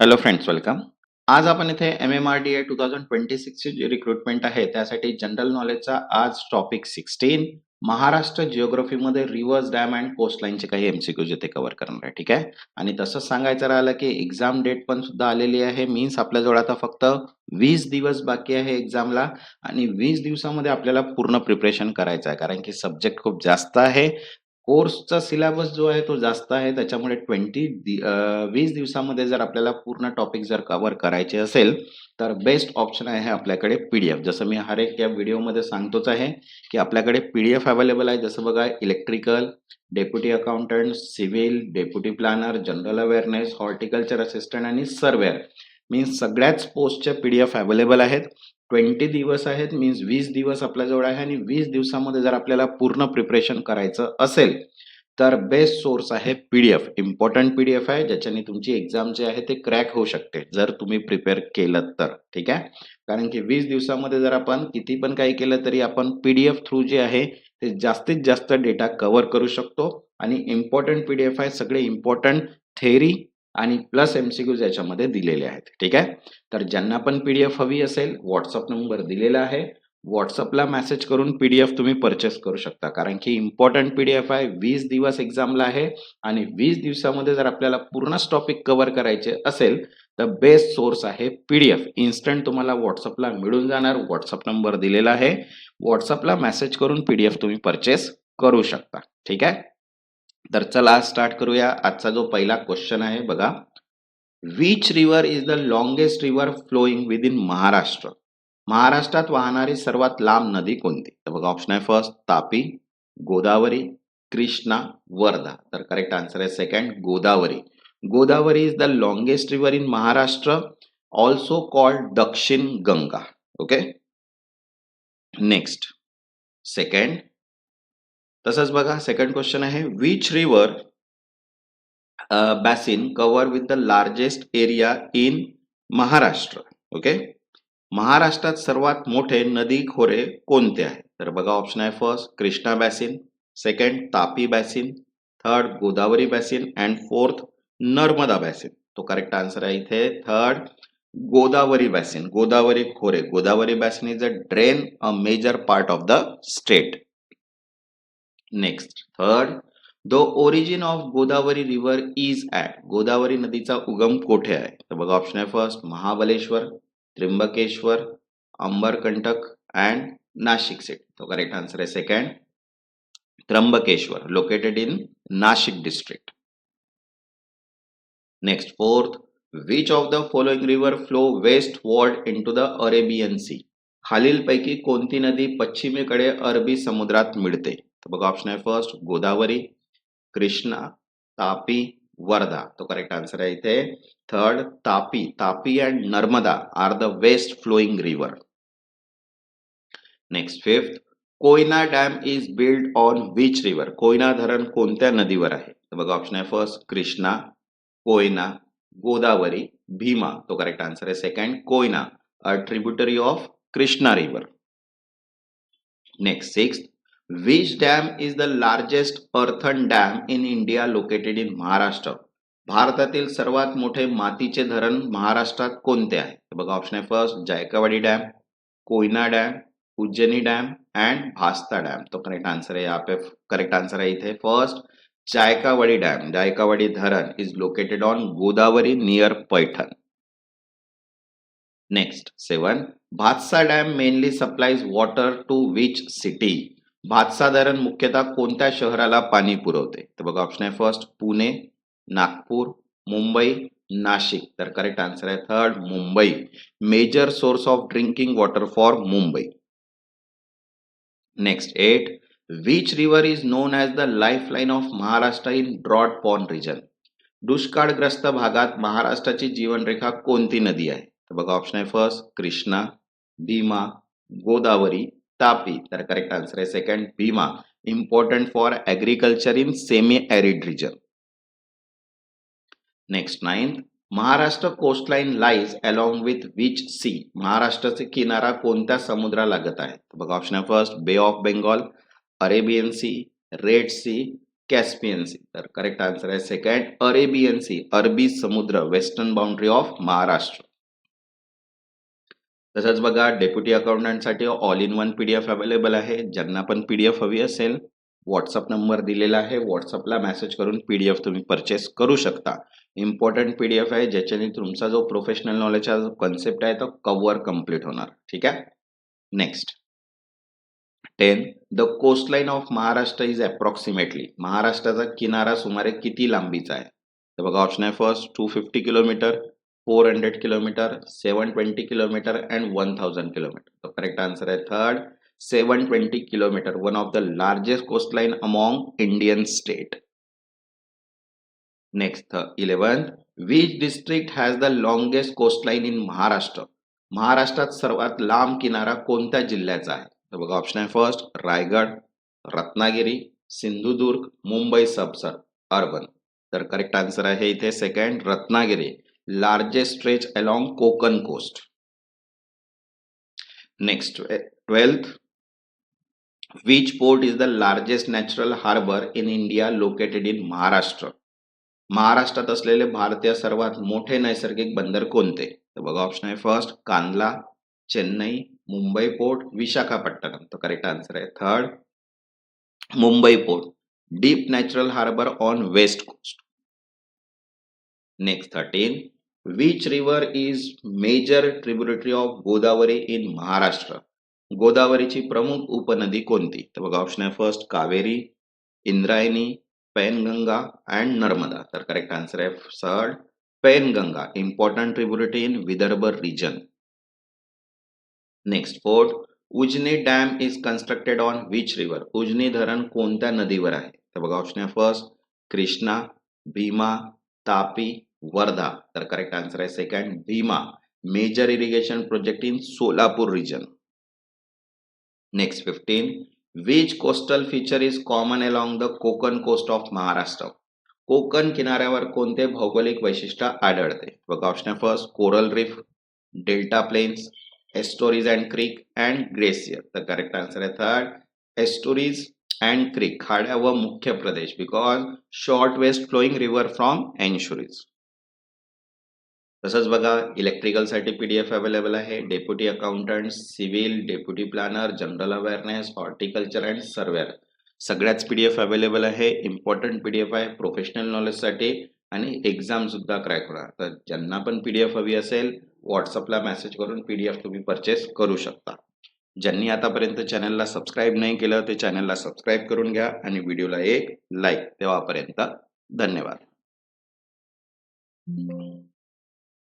Hello friends, welcome. आज आपण इथे MMRDA 2026 ची जी रिक्रुटमेंट आहे त्यासाठी जनरल नॉलेजचा आज टॉपिक 16 महाराष्ट्र जिओग्राफीमध्ये रिव्हर्स डॅम अँड कोस्टलाईनचे काही एमसीक्यूज इथे कव्हर करणार आहे. ठीक आहे. आणि तसंच सांगायचं राहिलं की एक्झाम डेट पण सुद्धा आलेली आहे. मीन्स आपल्याजवळ आता फक्त 20 दिवस बाकी आहे एक्झामला आणि 20 दिवसामध्ये आपल्याला पूर्ण प्रिपरेशन करायचं आहे, कारण की सब्जेक्ट खूप जास्त आहे. कोर्सचा सिलेबस जो आहे तो जास्त आहे, त्याच्यामुळे 20 दिवसामध्ये जर आपल्याला पूर्ण टॉपिक जर कव्हर करायचे असेल तर बेस्ट ऑप्शन आहे आपल्याकडे पीडीएफ. जसं मी हर एक या व्हिडिओमध्ये सांगतोच आहे की आपल्याकडे पीडीएफ अवेलेबल आहे. जसं बघा, electrical, deputy accountant, civil, deputy planner, general awareness, horticulture assistant आणि सर्वेअर मीन्स सगळ्याच पोस्टच्या पीडीएफ अवेलेबल आहेत. 20 दिवस आहेत, मीन्स 20 दिवस आपल्याजवळ आहे आणि 20 दिवसामध्ये जर आपल्याला पूर्ण प्रिपरेशन करायचं असेल तर बेस्ट सोर्स आहे पीडीएफ. इम्पॉर्टंट पीडीएफ आहे, ज्याच्याने तुमची एक्झाम जे आहे ते क्रॅक होऊ शकते जर तुम्ही प्रिपेअर केलं तर. ठीक आहे. कारण की 20 दिवसामध्ये जर आपण किती पण काही केलं तरी आपण पीडीएफ थ्रू जे आहे ते जास्तीत जास्त डेटा कव्हर करू शकतो. आणि इम्पॉर्टंट पीडीएफ आहे, सगळे इम्पॉर्टंट थेअरी आणि प्लस एमसीक्यूज याच्यामध्ये दिलेले आहेत. ठीक आहे. तर ज्यांना पण पीडीएफ हवी असेल, व्हॉट्सअप नंबर दिलेला आहे, व्हॉट्सअपला मेसेज करून पीडीएफ तुम्ही परचेस करू शकता. कारण की इम्पॉर्टंट पीडीएफ आहे, 20 दिवस एक्झामला आहे आणि 20 दिवसामध्ये जर आपल्याला पूर्णच टॉपिक कव्हर करायचे असेल तर बेस्ट सोर्स आहे पीडीएफ. इन्स्टंट तुम्हाला व्हॉट्सअपला मिळून जाणार. व्हॉट्सअप नंबर दिलेला आहे, व्हॉट्सअपला मेसेज करून पीडीएफ तुम्ही परचेस करू शकता. ठीक आहे. तर चला स्टार्ट करूया. आजचा जो पहिला क्वेश्चन आहे बघा, which river is the longest river flowing with in Maharashtra? महाराष्ट्रात वाहणारी सर्वात लांब नदी कोणती? तर बघा, ऑप्शन आहे फर्स्ट तापी, गोदावरी, कृष्णा, वर्धा. तर करेक्ट आन्सर आहे second, Godavari. Godavari is the longest river in Maharashtra, also called दक्षिण गंगा. ओके. Next, second. तसंच बघा, सेकंड क्वेश्चन आहे, which river basin cover with the largest area in Maharashtra? Okay. महाराष्ट्रात सर्वात मोठे नदी खोरे कोणते आहे? तर बघा, ऑप्शन आहे first Krishna basin, second Tapi basin, third Godavari basin and fourth Narmada basin. तो करेक्ट आन्सर आहे इथे थर्ड, गोदावरी बॅसिन. गोदावरी खोरे, Godavari basin is a drain a major part of the state. Next, third, the origin of Godavari river is at? Godavari नदीचा उगम कोठे आहे? तर बघा, ऑप्शन आहे first Mahabaleshwar, Trimbakeshwar, Amarkantak and Nashik city. तो करेक्ट आन्सर आहे second, Trimbakeshwar, located in Nashik district. Next, fourth, which of the following river flow westward into the Arabian Sea? खालीलपैकी कोणती नदी पश्चिमेकडे अरबी समुद्रात मिळते? तर बघा, ऑप्शन आहे फर्स्ट गोदावरी, कृष्णा, तापी, वर्धा. तो करेक्ट आन्सर आहे इथे third, Tapi. Tapi and Narmada are the west flowing river. Next, fifth, Koyna dam is build on which river? Koyna धरण कोणत्या नदीवर आहे? तर बघा, ऑप्शन आहे फर्स्ट कृष्णा, कोयना, गोदावरी, भीमा. तो करेक्ट आन्सर आहे second, Koyna, a tributary of Krishna river. Next, sixth, which dam is the largest earthen dam in India located in Maharashtra? भारतातील सर्वात मोठे मातीचे धरण महाराष्ट्रात कोणते आहे? तर बघा, ऑप्शन आहे first Jayakwadi dam, Koyna dam, Ujjaini dam and भास्ता डॅम. तो करेक्ट आंसर है यहाँ पे. करेक्ट आंसर है इथे फर्स्ट जायकावाडी डॅम. जायकावाडी धरण is located on Godavari near Paithan. Next, seven, Bhatsa dam mainly supplies water to which city? Bhatsa धरण मुख्यतः कोणत्या शहराला पाणी पुरवते? तर बघा, ऑप्शन आहे फर्स्ट पुणे, नागपूर, मुंबई, नाशिक. तर करेक्ट आन्सर आहे third, Mumbai. Major source of drinking water for Mumbai. Next, eight, which river is known as the lifeline of Maharashtra in drought prone region? दुष्काळग्रस्त भागात महाराष्ट्राची जीवनरेखा कोणती नदी आहे? तर बघा, ऑप्शन आहे फर्स्ट कृष्णा, भीमा, गोदावरी, तापी. तर करेक्ट आन्सर आहे second, Bhima. Important for agriculture in semi arid region. Next, ninth, Maharashtra coastline lies along with which sea? महाराष्ट्राचे किनारा कोणत्या समुद्रा लागत आहे? तर बघा, ऑप्शन आहे first Bay of Bengal, Arabian Sea, Red Sea, Caspian Sea, तर करेक्ट आन्सर आहे सेकंड अरेबियन सी, अरबी समुद्र, वेस्टर्न बाउंड्री ऑफ महाराष्ट्र. तसंच बघा डेप्युटी अकाउंटंटसाठी all in one PDF available आहे. ज्यांना पण पीडीएफ हवी असेल व्हॉट्सअप नंबर दिलेला आहे, व्हॉट्सअपला मेसेज करून पीडीएफ तुम्ही परचेस करू शकता. इम्पॉर्टंट पीडीएफ आहे ज्याच्याने तुमचा जो प्रोफेशनल नॉलेजचा जो कन्सेप्ट आहे तो कव्हर कम्प्लीट होणार. ठीक आहे. Next 10. The coastline of Maharashtra is approximately, महाराष्ट्राचा किनारा सुमारे किती लांबीचा आहे? तर बघा ऑप्शन आहे first 250 kilometre, 400 kilometre, 720 kilometre and 1000 kilometre. तर करेक्ट आन्सर आहे third 720 kilometre, one of the largest coastline among Indian state. Next 11. Which district has the longest coastline in Maharashtra, महाराष्ट्रात सर्वात लांब किनारा कोणत्या जिल्ह्याचा आहे? तर बघा ऑप्शन आहे first Raigad, Ratnagiri, Sindhudurg, Mumbai suburban. तर करेक्ट आन्सर आहे इथे second Ratnagiri, largest stretch along Konkan coast. Next 12th. Which port is the largest natural harbour in India located in Maharashtra, महाराष्ट्रात असलेले भारतीय सर्वात मोठे नैसर्गिक बंदर कोणते? तर बघा ऑप्शन आहे फर्स्ट कांदला, चेन्नई, मुंबई पोर्ट, विशाखापट्टणम. तर करेक्ट आन्सर आहे third Mumbai port, deep natural harbour on west coast. Next 13. Which river is major tributary of Godavari in Maharashtra, गोदावरीची प्रमुख उपनदी कोणती? तर बघा ऑप्शन आहे फर्स्ट कावेरी, इंद्रायणी, पैनगंगा अँड नर्मदा. तर करेक्ट आन्सर आहे third Painganga, important tributary in Vidarbha region. Next 4th. Ujani dam is constructed on which river, Ujani धरण कोणत्या नदीवर आहे? तर बघा ऑप्शन आहे फर्स्ट कृष्णा, भीमा, तापी, वर्धा. तर करेक्ट आन्सर आहे second Bhima, major irrigation project in Solapur region. Next 15. Which coastal feature is common along the Konkan coast of Maharashtra, Konkan किनाऱ्यावर कोणते भौगोलिक वैशिष्ट्य आढळते? बघा ऑप्शन आहे first coral reef, delta plains, estuaries and creek and glacier. तर करेक्ट आन्सर आहे थर्ड एस्टोरीज अँड क्रीक, खाड्या व मुख्य प्रदेश, because short waste flowing river from estuaries. तसंच बघा इलेक्ट्रिकल साठी पीडीएफ अवेलेबल आहे, deputy accountant, civil, deputy planner, general awareness, horticulture and surveyor, सगळ्याच पीडीएफ अवेलेबल आहे. इम्पॉर्टंट पीडीएफ आहे प्रोफेशनल नॉलेजसाठी आणि एक्झाम सुद्धा क्रॅक होणार. तर ज्यांना पण पीडीएफ हवी असेल व्हॉट्सअपला मेसेज करून पीडीएफ तुम्ही परचेस करू शकता. ज्यांनी आतापर्यंत चॅनलला सबस्क्राईब नाही केलं ते चॅनलला सबस्क्राईब करून घ्या आणि व्हिडिओला एक लाईक. तेव्हापर्यंत धन्यवाद.